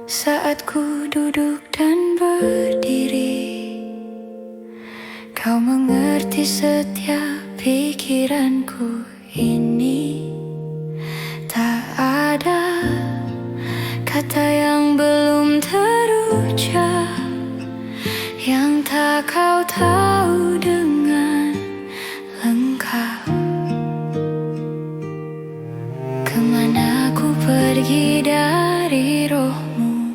Saat ku duduk dan berdiri, kau mengerti setiap pikiranku ini. Tak ada kata yang belum terucap yang tak kau tahu dengan lengkap. Kemana ku pergi dari rohmu,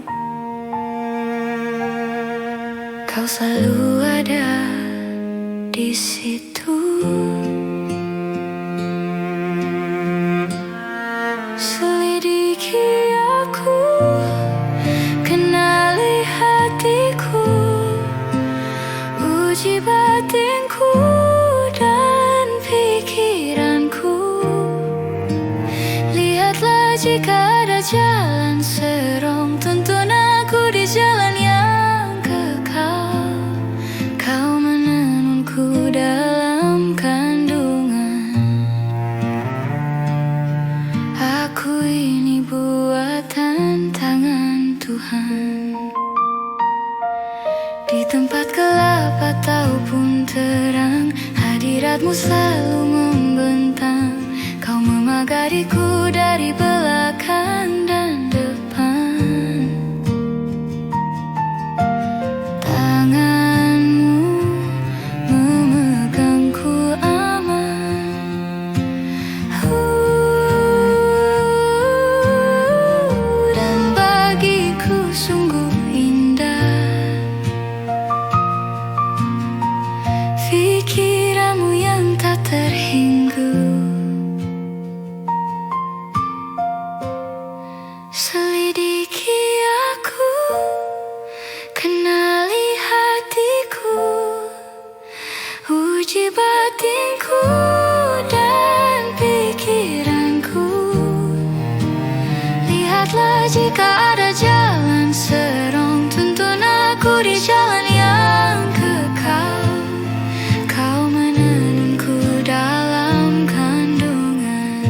kau selalu ada di situ. Selidiki aku, kenali hatiku, uji batinku dan pikiranku. Lihatlah jika ada jalan serong, tuntun aku di jalan yang kekal. Kau menenunku dalam kandungan. Aku ini buatan tangan Tuhan. Di tempat gelap ataupun terang, hadiratmu selalu membentang. Kau memagariku dari belakang dan depan. Tanganmu memegangku aman. Dan bagiku sungguh indah pikiranmu yang tak terhingga. Selidiki aku, kenali hatiku, uji batinku dan pikiranku. Lihatlah jika ada jalan serong, tuntun aku di jalan yang kekal. Kau menenunku dalam kandungan.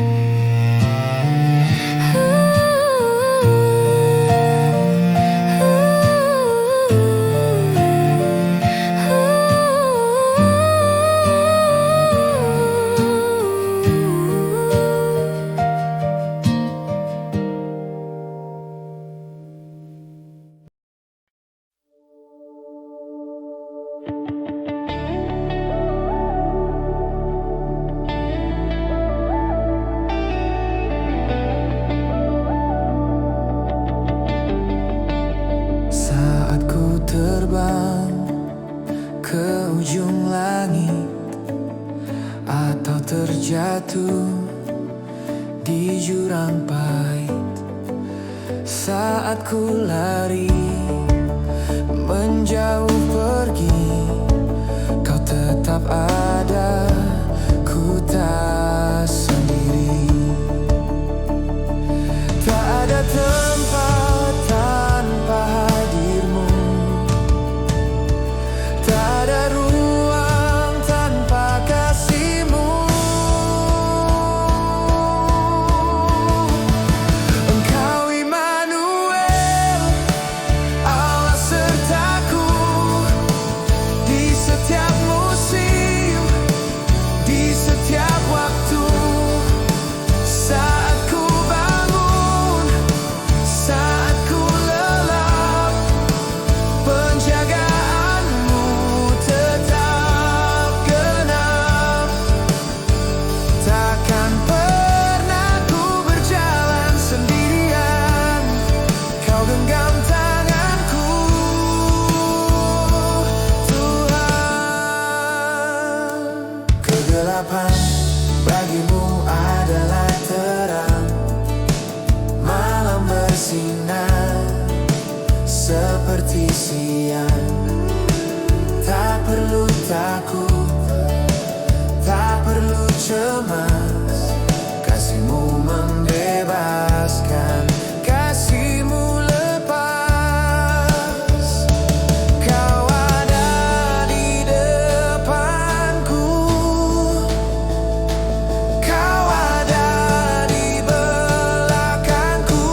Saat ku terbang ke ujung langit atau terjatuh di jurang pahit, saat ku lari menjauh pergi, kau tetap ada, ku tak sendiri. Tak ada tempat tanpa hadirmu, tak ada ruang tanpa kasihmu. Engkau Immanuel, Allah sertaku di setiap musim, di setiap waktu. Saat ku bangun, saat ku lelap, penjagaanmu tetap genap. Takkan pernah ku berjalan sendirian, kau genggam tanganku, Tuhan. Kegelapan bagimu adalah terang, malam bersinar seperti siang. Tak perlu takut, tak perlu cemas, kasihmu membebaskan, kasihmu lepas. Kau ada di depanku, kau ada di belakangku.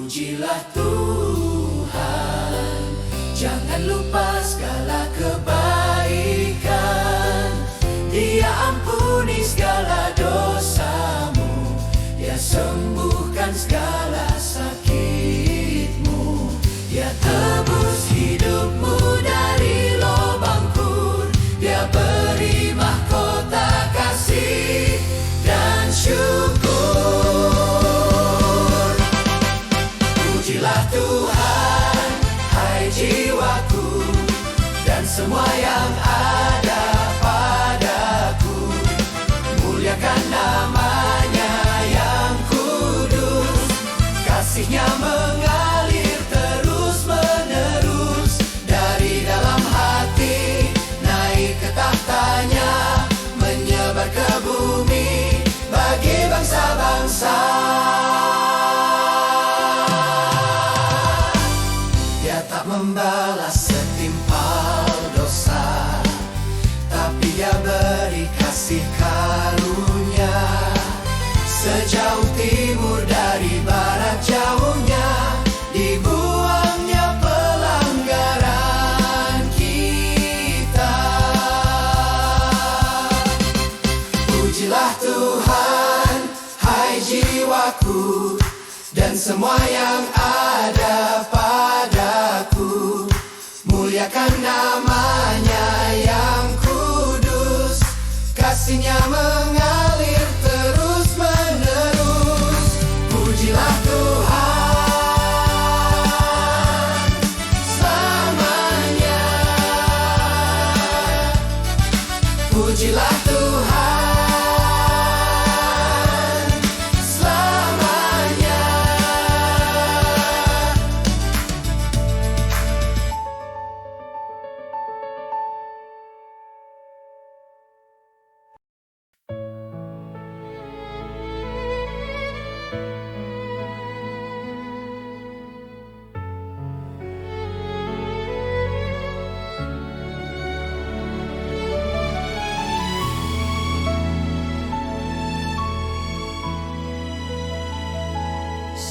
Pujilah Tuhan, jangan lupa segala kebaikan. Dia ampuni segala dosamu, Dia sembuhkan segala sakitmu. Dia tebus hidupmu dari lubang kur, Dia beri mahkota kasih dan syukur. Pujilah Tuhan, hai jiwaku, dan semua yang ada padaku. Muliakan namanya yang kudus, kasih-Nya mengalir terus-menerus. Dari dalam hati naik ke tahtanya, menyebar ke bumi bagi bangsa-bangsa. Dia tak membalas setimpal dosa, tapi Dia beri kasih karunia. Sejauh timur dari barat jauhnya, dibuangnya pelanggaran kita. Pujilah Tuhan, hai jiwaku, dan semua yang ada padaku. Muliakan namanya yang kudus, kasih-Nya mengalir terus-menerus. Pujilah Tuhan selamanya. Pujilah Tuhan selamanya.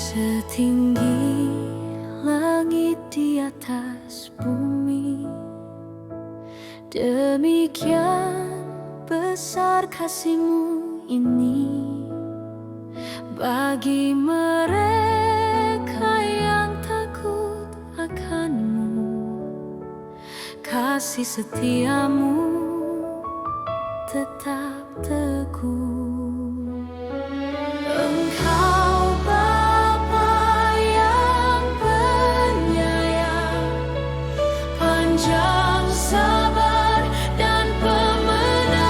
Setinggi langit di atas bumi, demikian besar kasih-Mu ini bagi mereka yang takut akan-Mu. Kasih setia-Mu tetap teguh. Engkau Bapa yang penyayang, panjang sabar dan pemenang.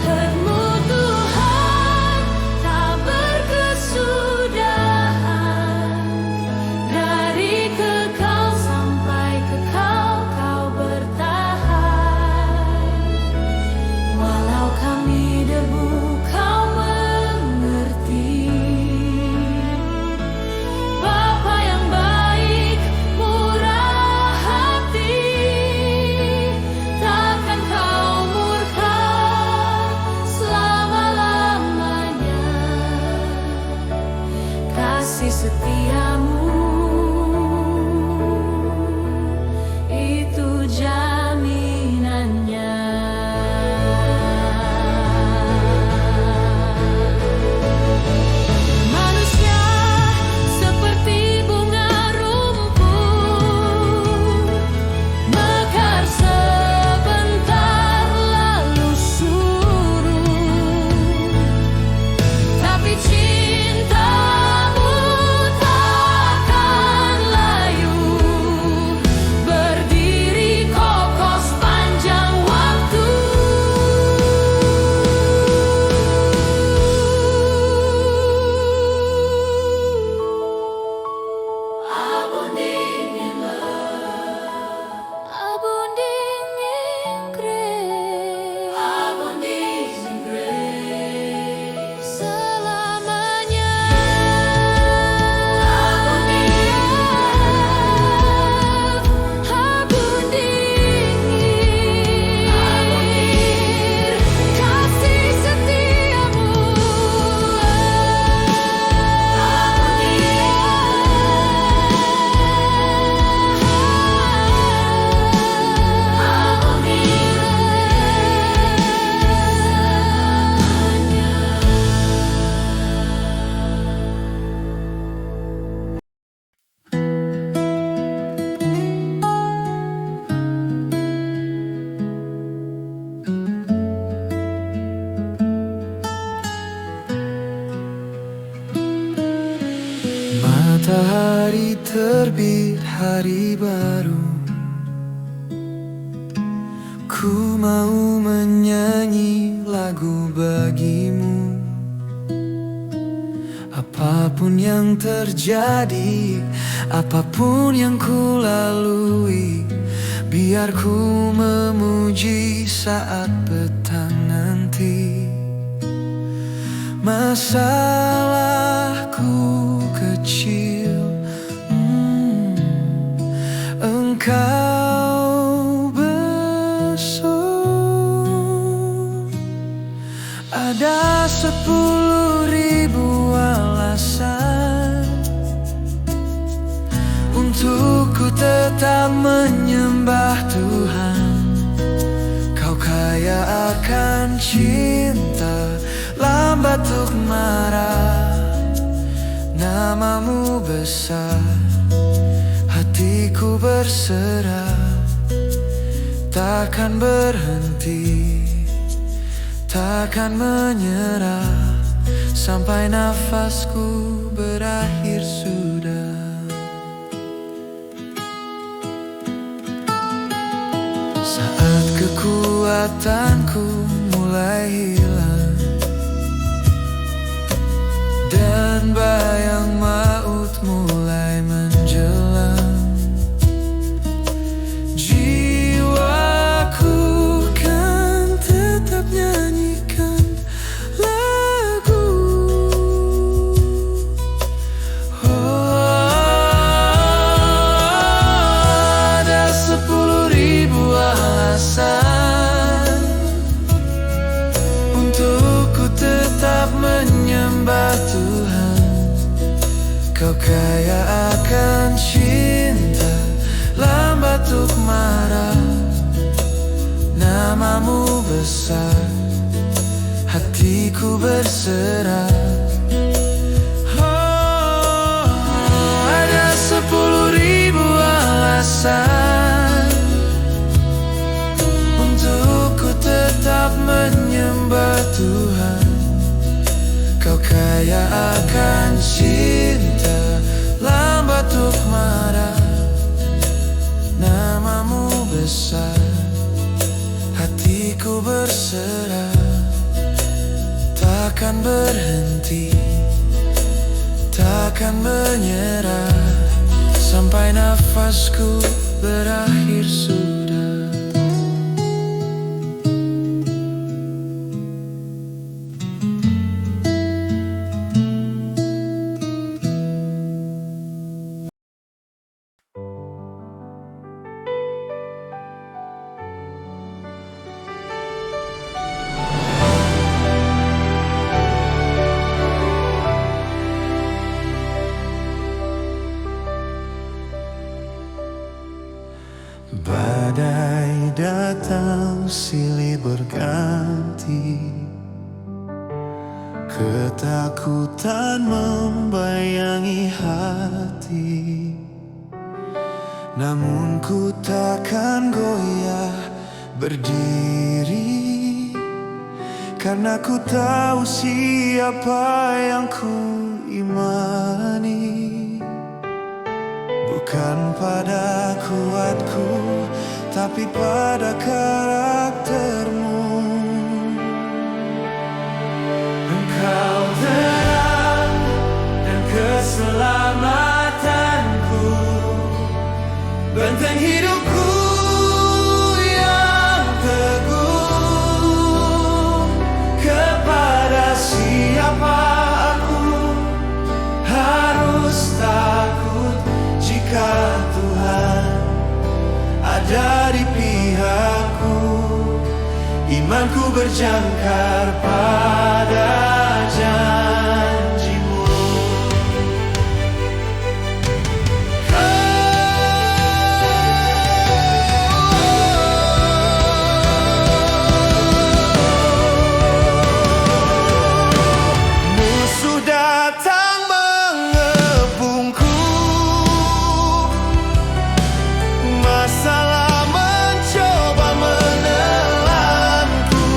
Hak-Mu Tuhan tak berkesudahan, dari kekal sampai kekal Kau bertahan. Walau kami debu, Kau mengerti. Bapa yang baik, murah hati, takkan Kau murka selama-lamanya. Kasih setia-Mu itu jaminannya. Manusia seperti bunga rumput, mekar sebentar lalu surut. Tapi cinta-Mu takkan Matahari terbit, hari baru. Ku mau menyanyi lagu bagimu. Apapun yang terjadi, apapun yang ku lalui, biar ku memuji saat petang nanti. Masalahku kecil, engkau besar. Ada 10.000 alasan untuk ku tetap menyembah Tuhan. Kau kaya akan cinta, lambat untuk marah. Namamu besar, hatiku berserah. Takkan berhenti, takkan menyerah, sampai nafasku berakhir sudah. Saat kekuatanku mulai hilang dan bayang maut mulai menjelang, jiwaku kan tetap nyanyikan lagu. Ada 10.000 alasan untuk ku tetap menyembah Tuhan. Kau kaya akan cinta, lambat untuk marah. Namamu besar, hatiku berserah. Ada 10.000 alasan untuk ku tetap menyembah Tuhan. Kau kaya akan cinta, lambat untuk marah. Namamu besar, hatiku berserah. Takkan berhenti, takkan menyerah, sampai nafasku berakhir sudah. Badai datang silih berganti, ketakutan membayangi hati. Namun ku takkan goyah berdiri, karena ku tahu siapa yang ku imani. Bukan pada kuatku, tapi pada karaktermu. Engkau terang dan keselamatanku, benteng hidupku yang teguh. Kepada siapa aku harus takut jika Tuhan ada di pihakku. Imanku berjangkar pada janjimu. Musuh datang mengepungku, masalah mencoba menelanku.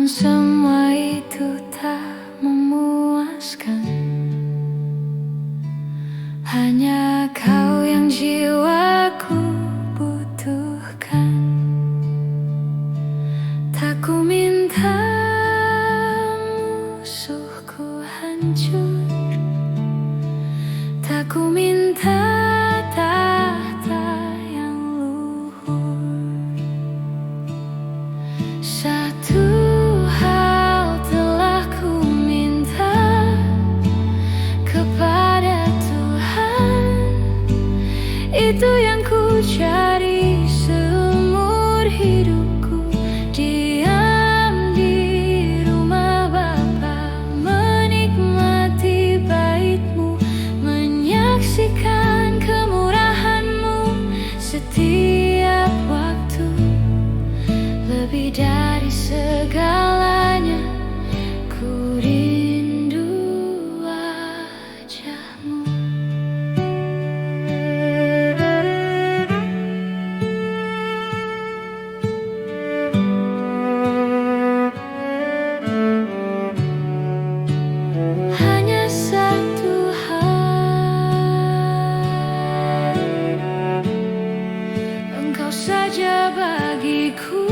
Namun semua itu tak memuaskan. Hanya kau yang jiwaku butuhkan. Tak ku minta musuhku hancur, tak ku minta tahta yang luhur. Satu hal telah ku minta kepada Tuhan, itu yang ku cari seumur hidupku. Diam di rumah Bapa, menikmati bait-Mu, menyaksikan kemurahan-Mu setiap waktu. Lebih dari segalanya, ku rindu wajah-Mu. Hanya satu hal, Engkau saja bagiku.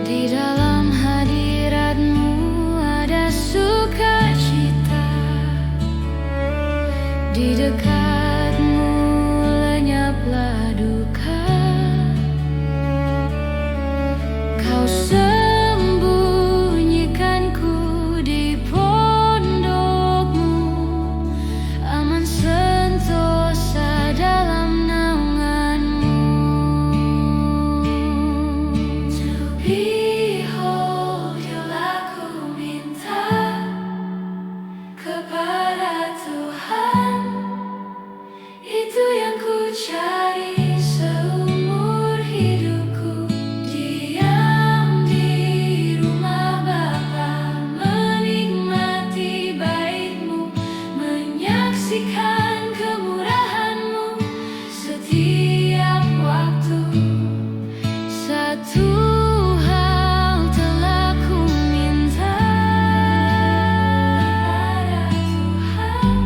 Di dalam hadirat-Mu ada sukacita, di dekat-Mu lenyaplah duka. Kau sembunyikanku di pondok-Mu, aman sentosa dalam naungan-Mu. To behold You aku minta kepada Tuhan, itu yang ku cari seumur hidupku. Diam di rumah Bapa, menikmati bait-Mu, menyaksikan kemurahan-Mu setiap waktu. Satu hal telah ku minta pada Tuhan,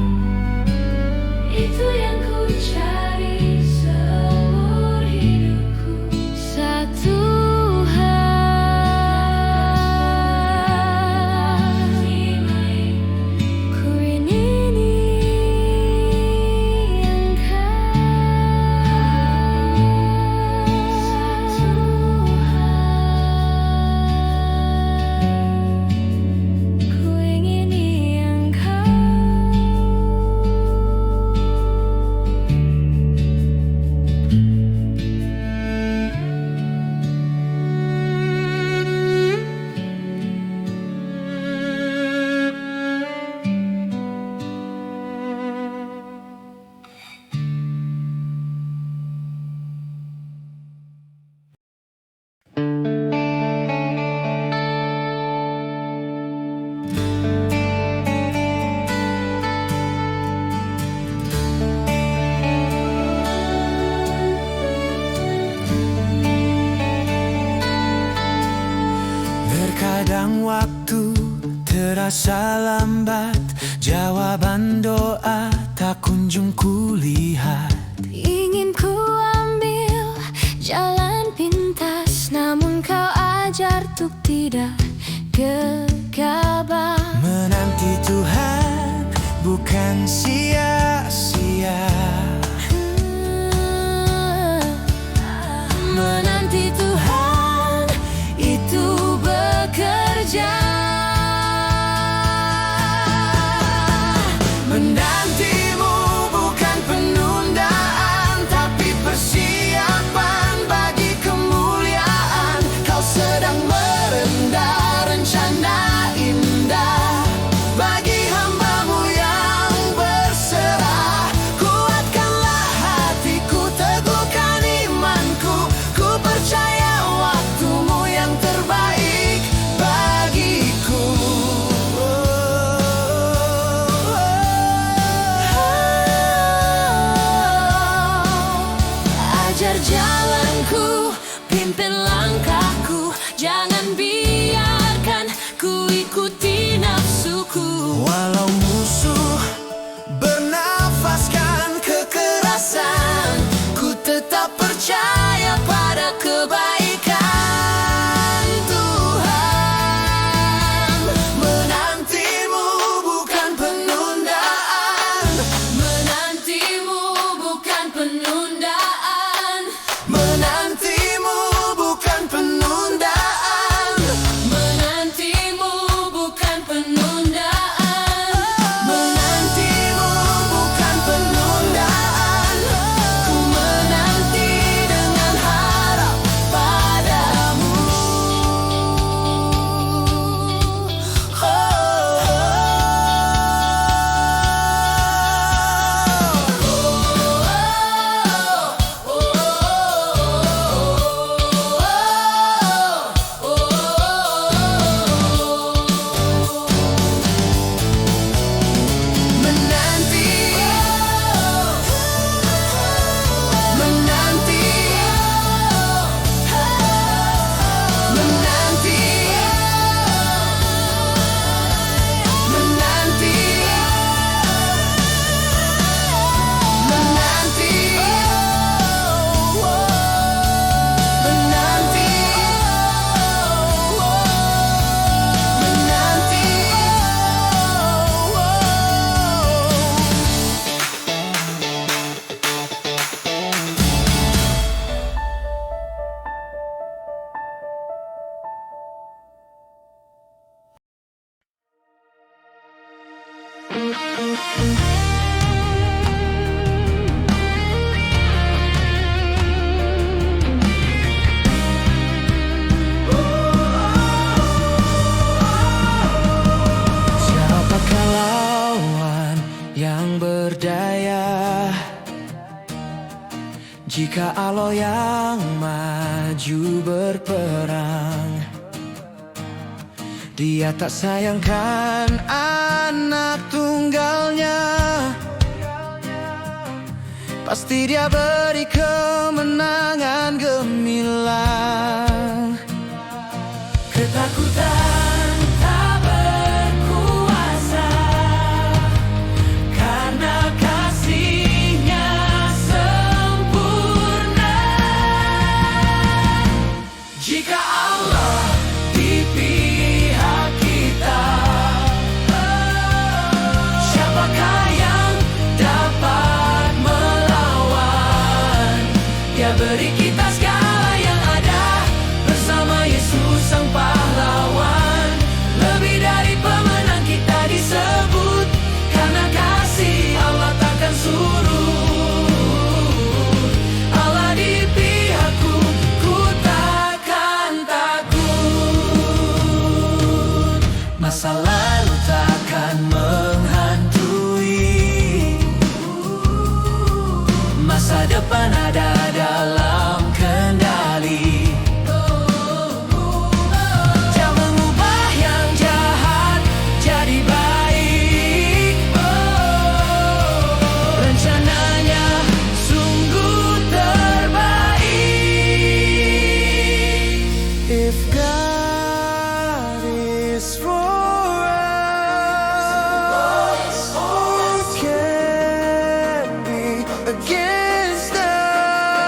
itu yang ku cari seumur hidupku. Satu hal, ku ingini Engkau. Satu hal, ku ingini Engkau. Terkadang waktu terasa lambat, jawaban doa tak kunjung kulihat. Ingin ku ambil jalan pintas, namun Kau ajar untuk tidak gegabah. Menanti Tuhan bukan sia-sia. Menanti Tuhan itu bekerja. Menantimu bukan penundaan, tapi persiapan bagi kemuliaan. Kau sedang merendah rencana indah bagi hamba-Mu yang berserah. ajar jalanku, pimpin langkahku, jangan biarkan ku ikuti nafsuku. Walau musuh bernafaskan kekerasan, ku tetap percaya pada kebaikan Tuhan. Menantimu bukan penundaan, Menantimu bukan penundaan, menantimu bukan penundaan, menantimu bukan penundaan, menantimu bukan penundaan. Ku menanti dengan harap padamu. Menanti, menanti, menanti, menanti, menanti, Siapakah lawan yang berdaya jika Allah yang maju berperang? Dia tak sayangkan anak tunggalnya, pasti dia beri kemenangan gemilang. Ketakutan tak berkuasa, karena kasih-Nya sempurna. Jika Allah di pihak kita, siapakah yang dapat melawan? Dia beri kita segala yang ada, bersama Yesus sang pahlawan. Lebih dari pemenang kita disebut, karena kasih Allah takkan surut. Allah di pihakku, ku takkan takut. Masa lalu takkan menghantui, masa depan ada dalam kendali. Dia mengubah yang jahat jadi baik. Rencananya sungguh terbaik. If God is for us, who can be against us?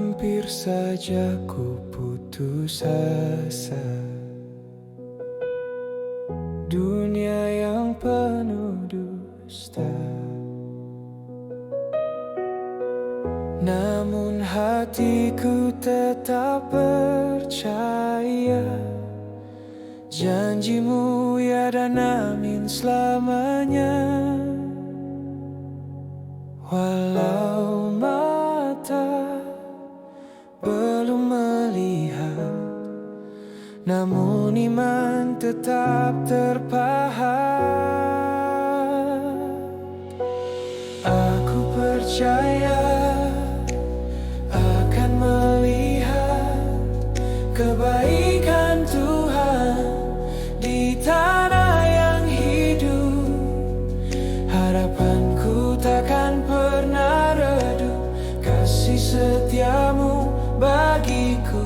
Hampir saja ku putus asa. Dunia yang penuh dusta, namun hatiku tetap percaya. Janjimu ya dan amin selamanya. Walau mata belum melihat, namun iman tetap terpahat. Aku percaya akan melihat kebaikan Tuhan di tanah yang hidup. Harapanku takkan pernah redup, kasih setiamu bagiku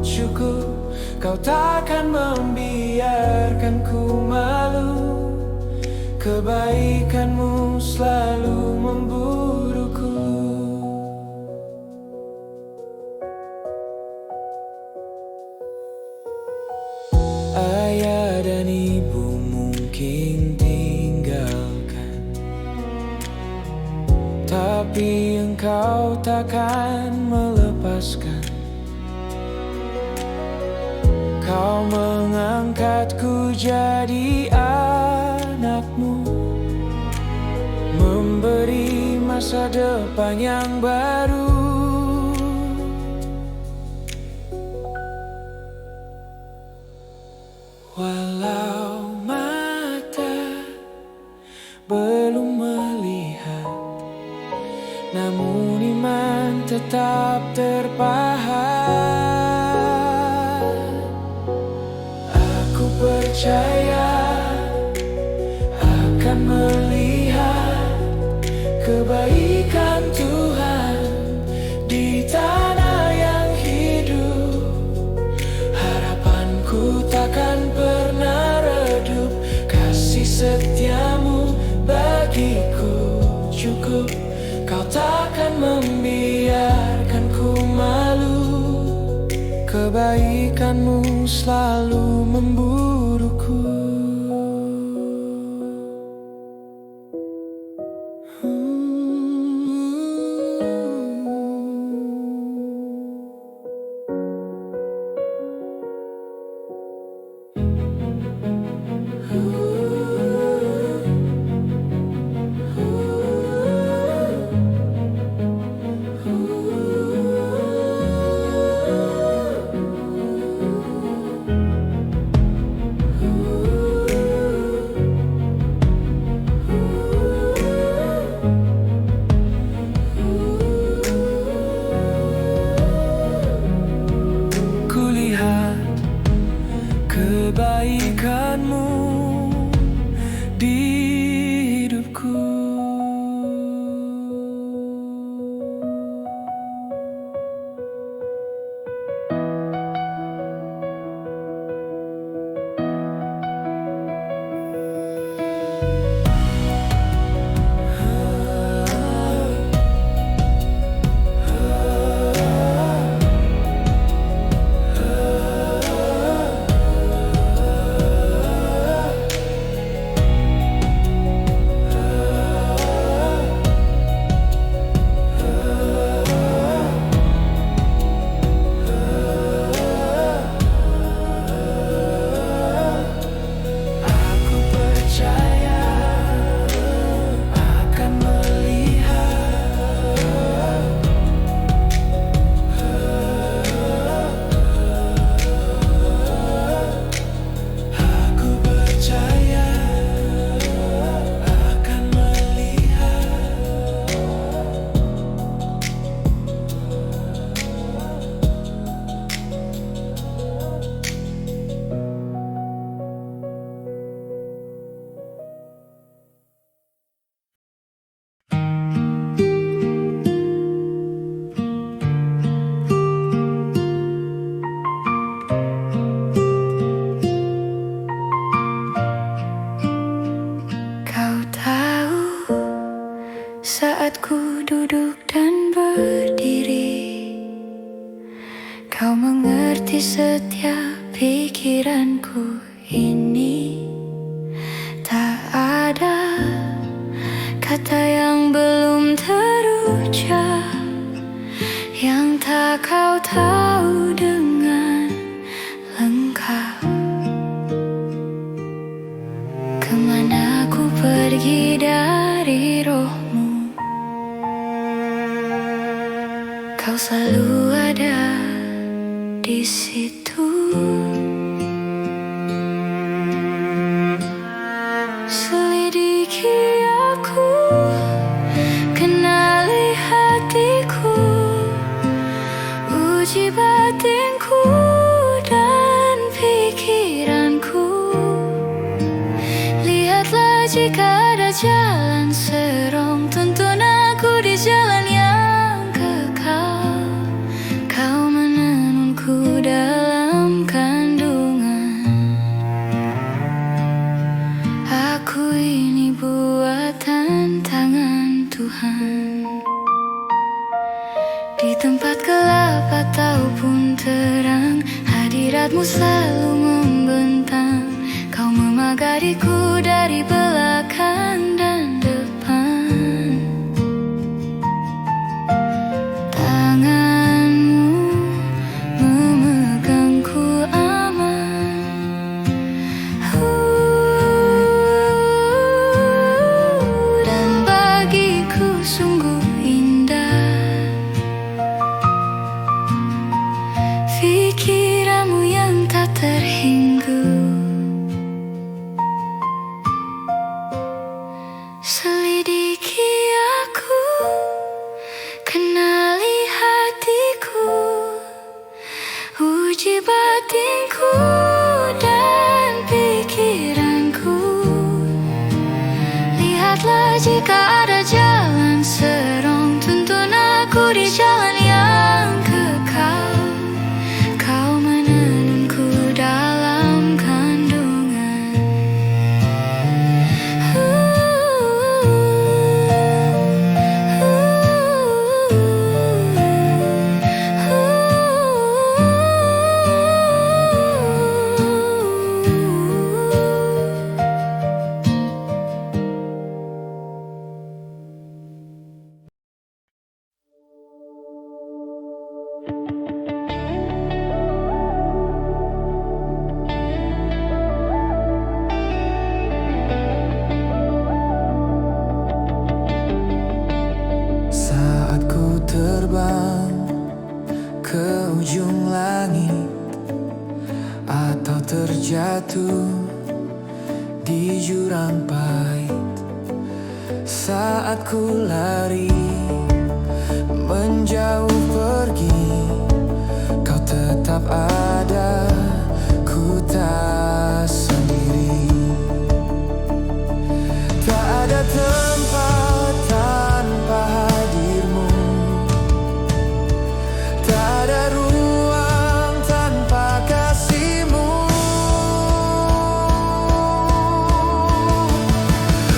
cukup. Kau takkan membiarkanku malu, kebaikanmu selalu memburuku. Ayah dan ibu mungkin tinggalkan, tapi engkau takkan melepaskan. Kau mengangkatku jadi anakmu, memberi masa depan yang baru. Walau mata belum melihat, namun iman tetap terpahat. Aku percaya akan melihat kebaikan Tuhan di tanah yang hidup. Harapanku takkan pernah redup, kasih setiamu bagiku cukup. Kau takkan membiarkanku malu, kebaikanmu selalu memburuku. kata yang belum terucap, yang tak kau tahu dengan lengkap. Kemana ku pergi dari rohmu, kau selalu ada di situ. Selidiki aku, kenali hatiku, uji batinku dan pikiranku. Lihatlah jika ada jalan serong, tuntun aku di jalan yang kekal. Kau menenunku dalam kandungan. Aku ini buatan tangan Tuhan. Di tempat gelap ataupun terang, hadiratmu selalu membentang. Kau memagariku dari belakang dan depan. Tanganmu memegangku aman. Dan bagiku sungguh indah pikiranmu yang tak terhingga. Selidiki aku, kenali hatiku, uji batinku dan pikiranku. Lihatlah jika ada jalan serong, tuntun aku di jalan yang kekal. Kau menenunku dalam kandungan. Saat ku terbang ke ujung langit, atau terjatuh di jurang pahit. Saat ku lari menjauh pergi, kau tetap ada, ku tak sendiri. Tak ada tempat tanpa hadirmu, tak ada ruang tanpa kasihmu.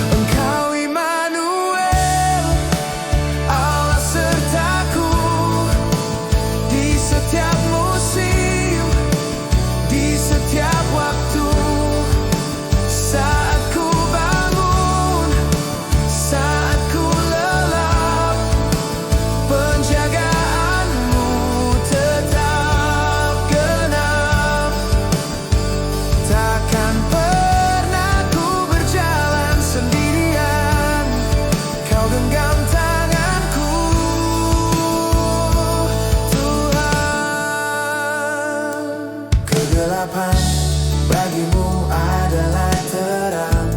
Engkau Immanuel, Allah sertaku di setiap musim, di setiap waktu. Saat ku bangun, saat ku lelap, penjagaanmu tetap genap. Takkan pernah ku berjalan sendirian, kau genggam tanganku, Tuhan. Kegelapan bagimu adalah terang,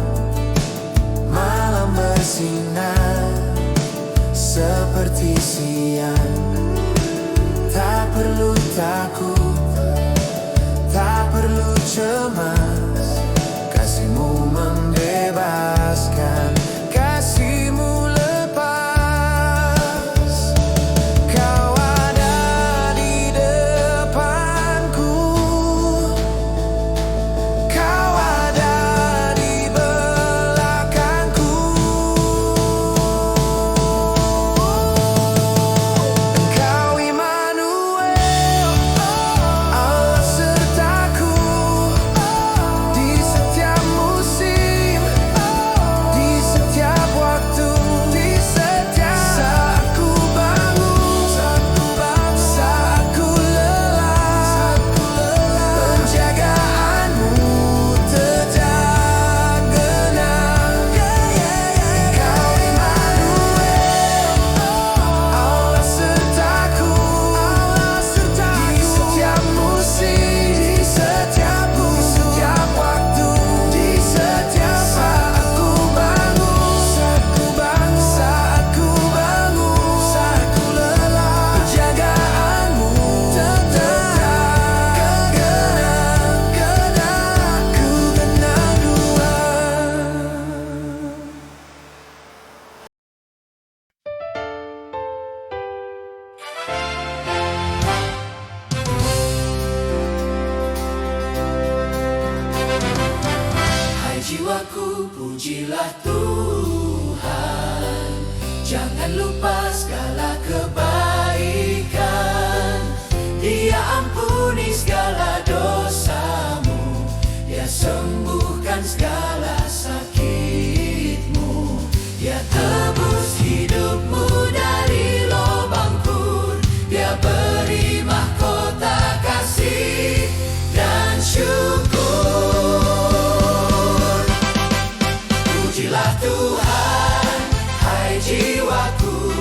malam bersinar seperti siang. Tak perlu takut, tak perlu cemas, kasihmu membebaskan, kasihmu lepas. Kau ada di depanku, kau ada di belakangku. Engkau Immanuel, Allah sertaku di setiap musim, di lupa segala kebaikan. Dia ampuni segala dosamu, Dia sembuhkan segala sakitmu. Dia tebus hidupmu dari lubang kur. Dia beri mahkota kasih dan syukur. Pujilah Tuhan, hai jiwaku,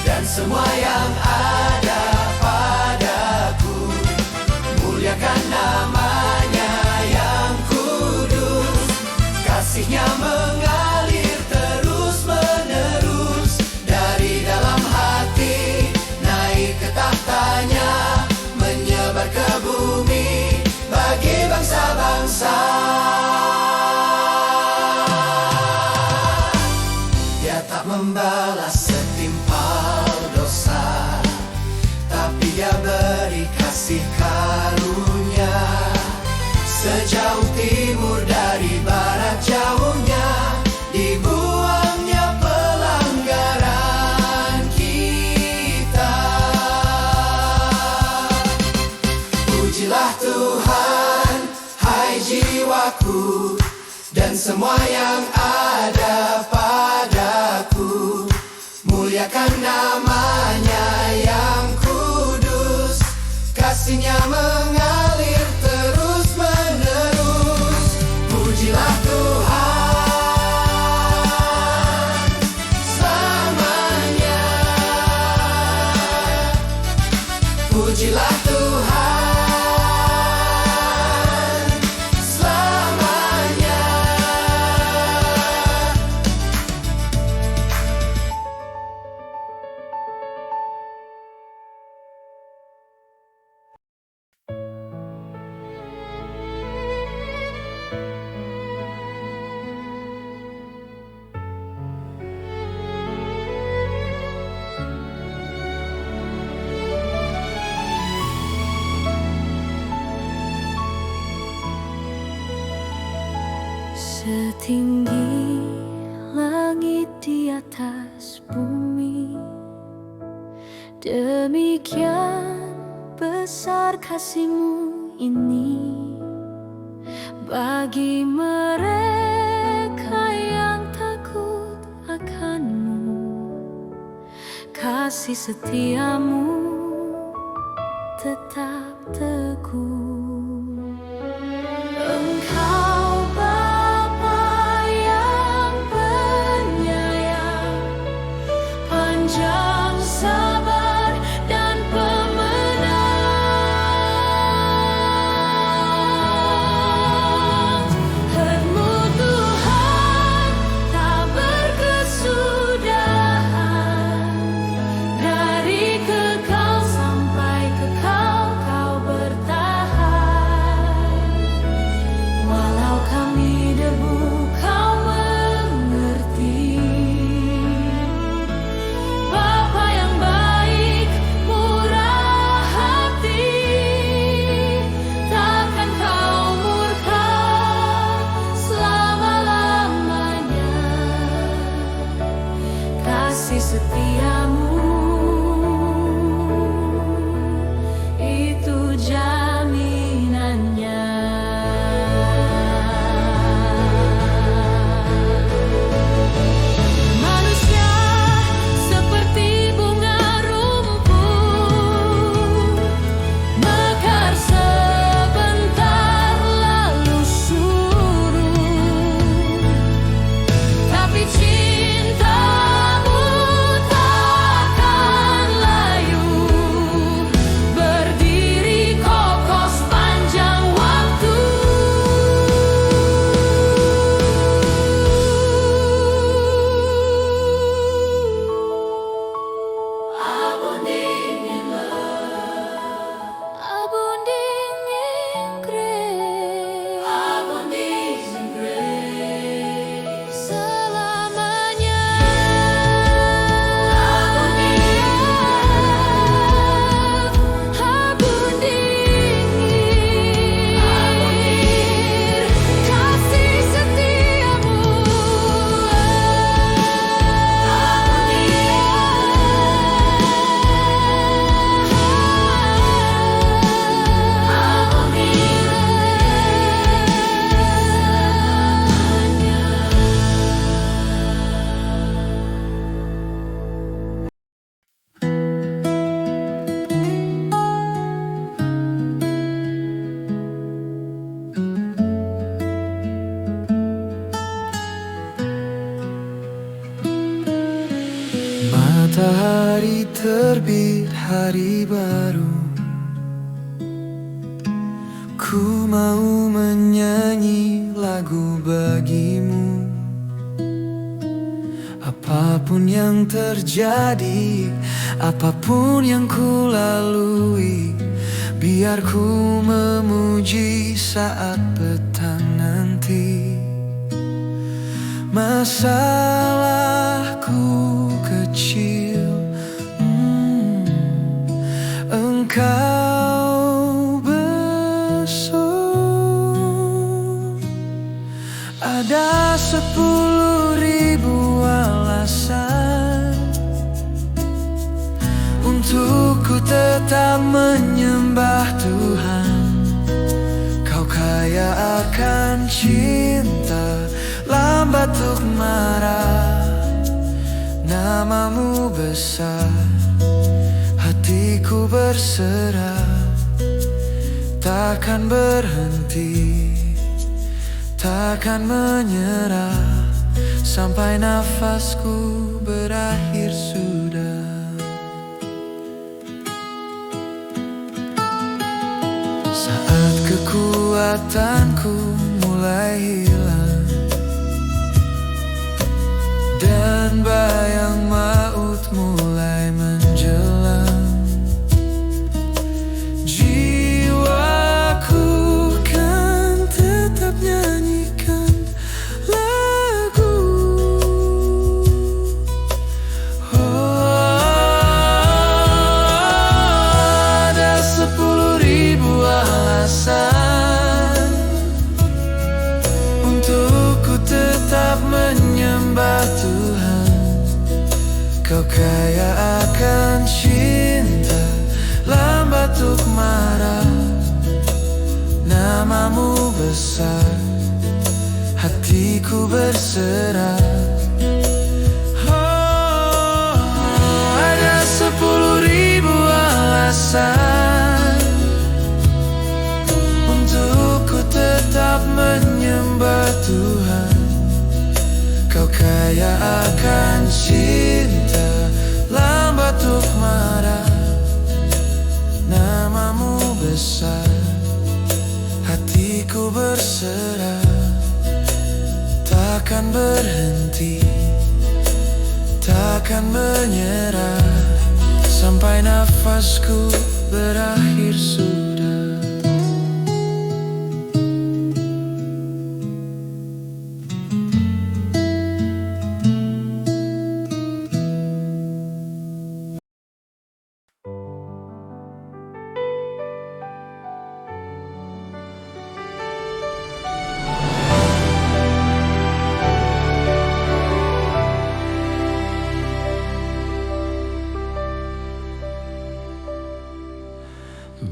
dan semua yang ada padaku. Muliakan namanya yang kudus. Kasih-Nya mengalir terus-menerus dari dalam hati, naik ke tahtanya, menyebar ke bumi bagi bangsa-bangsa. Dia tak membalas setimpal dosa, tapi Dia beri kasih karunia. Sejauh timur dari barat jauhnya, dibuangnya pelanggaran kita. Pujilah Tuhan, hai jiwaku, dan semua yang ada padaku. Muliakan namanya yang kudus. Kasih-Nya mengalir terus-menerus. Pujilah Tuhan selamanya. Pujilah Tuhan selamanya. Setinggi langit di atas bumi, demikian besar kasih-Mu ini bagi mereka yang takut akan-Mu. Kasih setia-Mu tetap teguh. Engkau Bapa yang penyayang, panjang sabar dan pemenang. Hak-Mu Tuhan tak berkesudahan, dari kekal sampai kekal Kau bertahan. Walau kami debu, Kau mengerti. Bapa yang baik, murah hati, takkan Kau murka selama-lamanya. Kasih setia-Mu itu jaminannya. Manusia seperti bunga rumput, mekar sebentar lalu surut. Tapi cinta-Mu takkan Matahari terbit, hari baru. Ku mau menyanyi lagu bagimu. Apapun yang terjadi, apapun yang ku lalui, biar ku memuji saat petang nanti. Masalahku kecil, engkau besar. Ada 10.000 alasan untuk ku tetap menyembah Tuhan. Kau kaya akan cinta, lambat untuk marah. Namamu besar, hatiku berserah. Takkan berhenti, takkan menyerah, sampai nafasku berakhir sudah. Saat kekuatanku mulai hilang dan bayang maut mulai menjelang, jiwaku kan tetap nyanyikan lagu. Ada 10.000 alasan untuk ku tetap menyembah Tuhan. Kau kaya akan cinta, lambat untuk marah. Namamu besar, hatiku berserah. Ada 10.000 alasan untuk ku tetap menyembah Tuhan. Kau kaya akan cinta, lambat untuk marah. Namamu besar, hatiku berserah. Takkan berhenti, takkan menyerah, sampai nafasku berakhir sudah.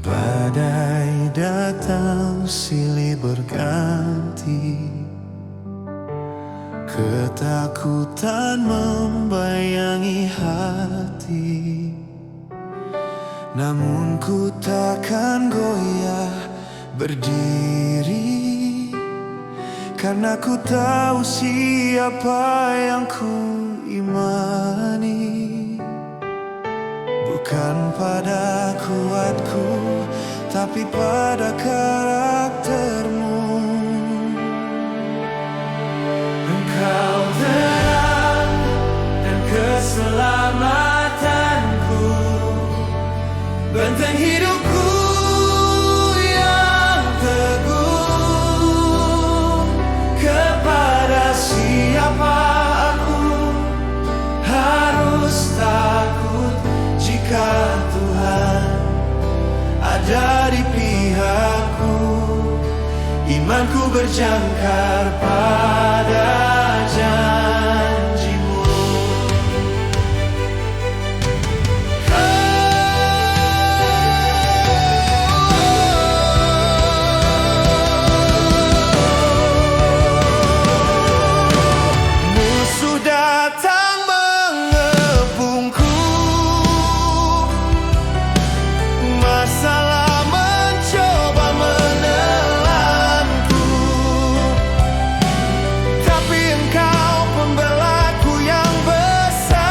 Badai datang silih berganti, ketakutan membayangi hati. Namun ku takkan goyah berdiri, karena ku tahu siapa yang ku imani. Bukan pada kuatku, tapi pada karaktermu. Engkau terang dan keselamatanku, benteng hidupku yang teguh. Kepada siapa aku harus takut jika Tuhan ada di pihakku. Imanku berjangkar pada janjimu. Musuh datang mengepungku, masalah mencoba menelanku, tapi Engkau pembelaku yang besar.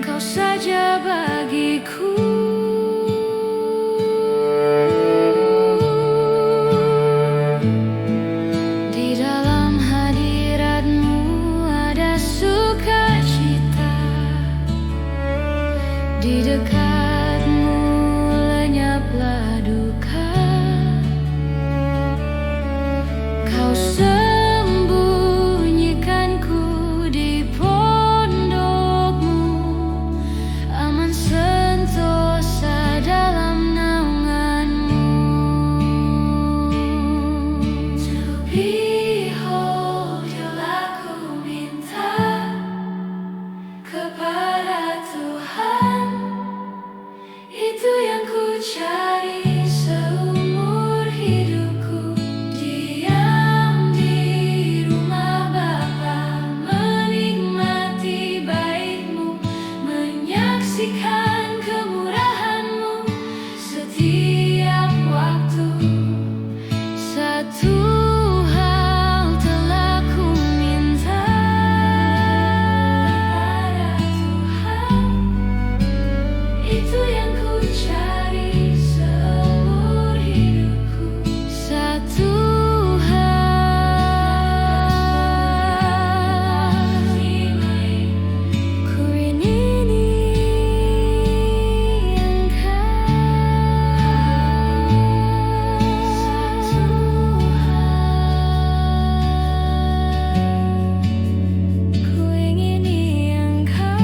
Engkau saja bagiku. Di dalam hadirat-Mu ada sukacita, di dekat-Mu lenyaplah duka. Kau sembunyikanku di pondok-Mu, aman sentosa dalam naungan-Mu. To behold you aku minta kepada Tuhan, itu yang ku cari seumur hidupku. Diam di rumah Bapa, menikmati baik-Mu, menyaksikan kemurahan-Mu setiap waktu. Satu hal telah ku minta pada Tuhan, itu yang ku cari seumur hidupku. Satu hal ku ingini Engkau. Satu hal ku ingini Engkau.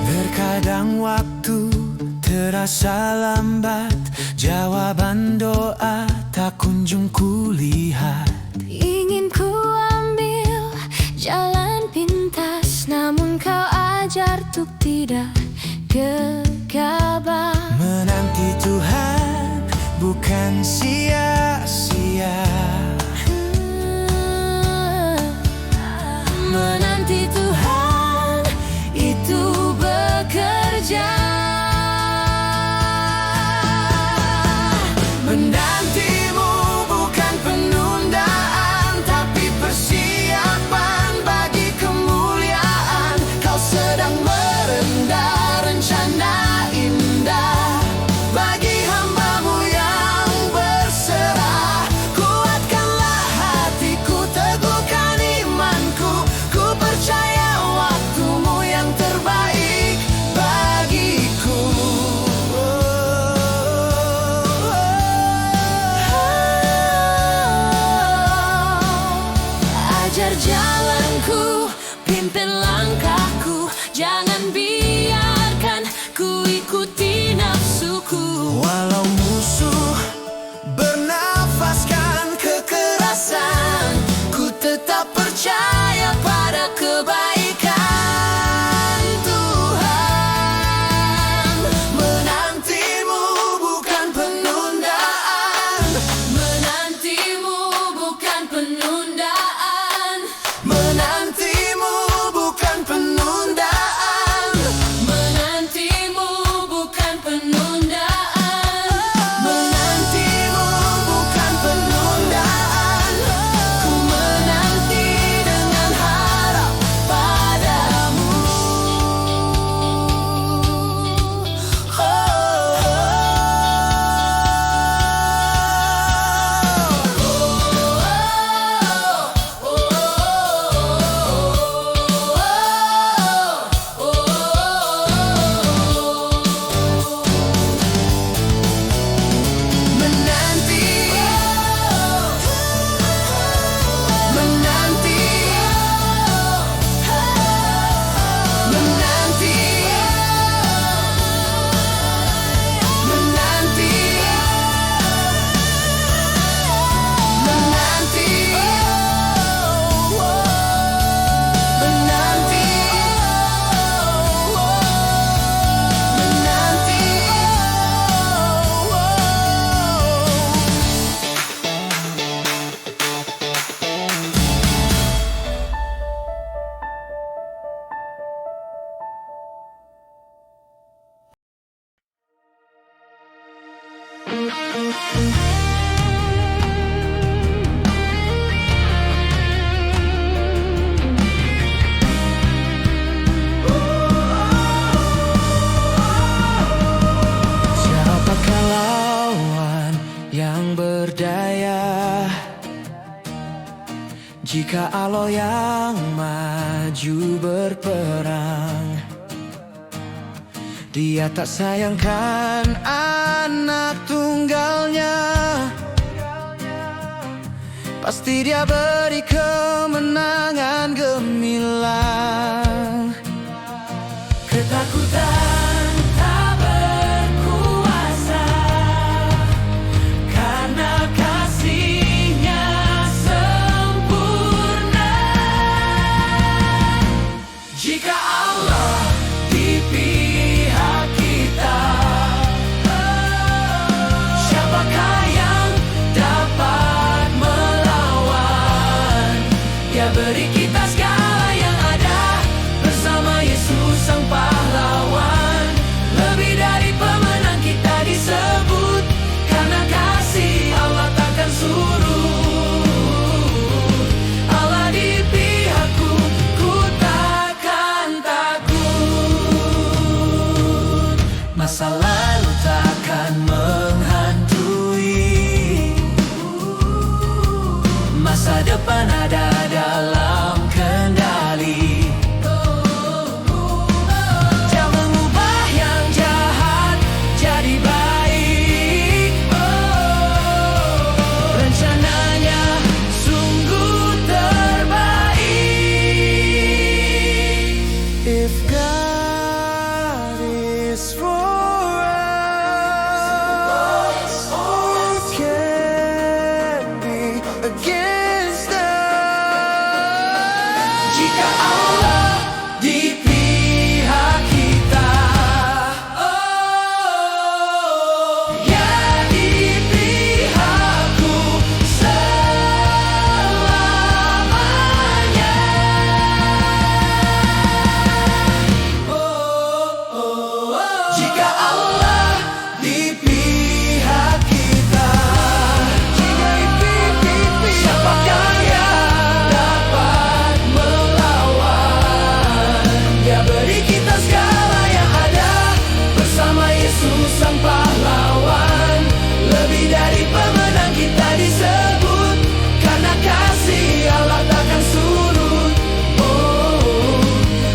Terkadang waktu terasa lambat, jawaban doa tak kunjung kulihat. Ingin ku ambil jalan pintas, namun Kau ajar untuk tidak gegabah. Menanti Tuhan bukan sia-sia. Menanti Tuhan itu bekerja. Menantimu bukan penundaan, tapi persiapan bagi kemuliaan. Kau sedang merendah rencana indah bagi hamba-Mu yang berserah. Kuatkanlah hatiku, teguhkan imanku. Ku percaya waktu-Mu yang terbaik bagiku. Ajar jalanku, pimpin langkahku, jangan biarkan ku ikuti nafsuku. Walau musuh bernafaskan kekerasan, ku tetap percaya pada kebaikan Tuhan. Menantimu bukan penundaan, Menantimu bukan penundaan, menantimu bukan penundaan. yang berdaya. Jika Allah yang maju berperang, Dia tak sayangkan anak tunggalnya. Pasti Dia beri kemenangan gemilang. Ketakutan tak berkuasa, karena kasih-Nya sempurna. Jika Allah di pihak kita, siapakah yang dapat melawan? Dia beri kita segala yang ada, bersama Yesus Sang Pahlawan. Lebih dari pemenang kita disebut, karena kasih Allah takkan surut. Allah di pihakku, ku takkan takut. Masa lalu takkan menghantui, masa depan ada dalam kendali. Dia mengubah yang jahat jadi baik. Rencananya sungguh terbaik. If God is for us, who can be against us? Jika Allah di pihak kita, Dia di pihakku selamanya. Jika Allah di pihak kita, siapakah yang dapat melawan? Dia beri kita segala yang ada, bersama Yesus Sang Pahlawan. Lebih dari pemenang kita disebut, karena kasih Allah takkan surut. Oh,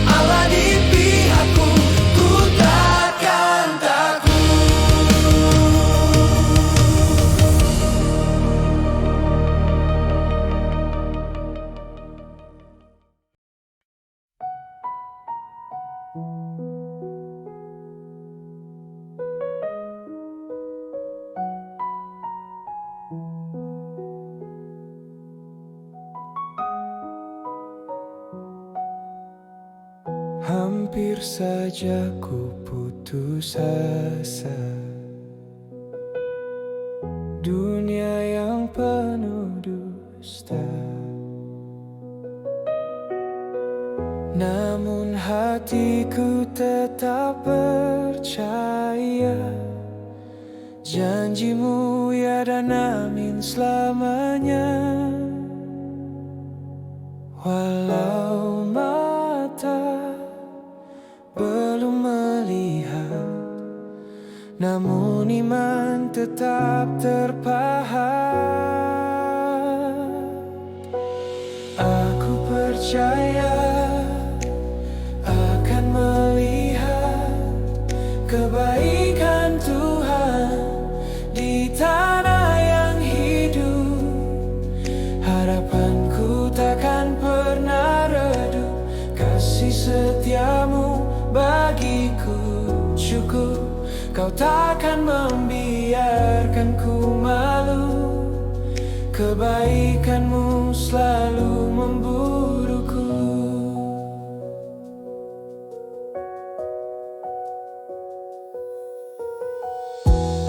Allah di pihakku, ku takkan takut. Hampir saja ku putus asa. Dunia yang penuh dusta, namun hatiku tetap percaya. Janji-Mu ya dan amin selamanya. Walau mata belum melihat, namun iman tetap terpahat. Aku percaya akan melihat kebaikan Tuhan di tanah yang hidup. Harapanku takkan pernah redup, kasih setia-Mu bagiku cukup. Kau takkan membiarkanku malu, kebaikan-Mu selalu memburuku.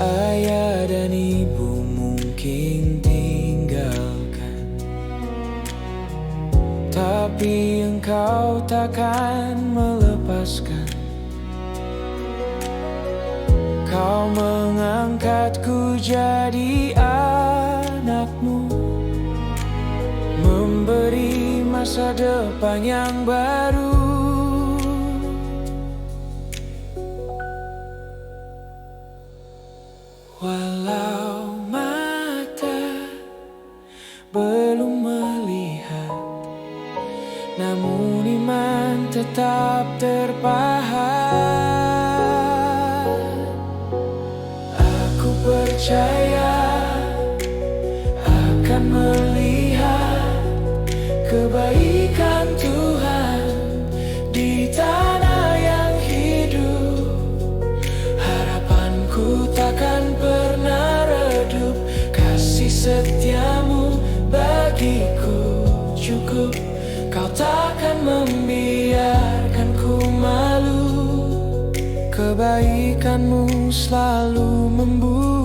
Ayah dan ibu mungkin tinggalkan, tapi Engkau takkan melepaskan. Kau mengangkatku jadi anak-Mu, memberi masa depan yang baru. Walau tetap terpahat. Aku percaya akan melihat kebaikan Tuhan di tanah yang hidup. Harapanku takkan pernah redup, kasih setiamu bagiku cukup. Kau takkan membiarkanku malu, kebaikanmu selalu membuat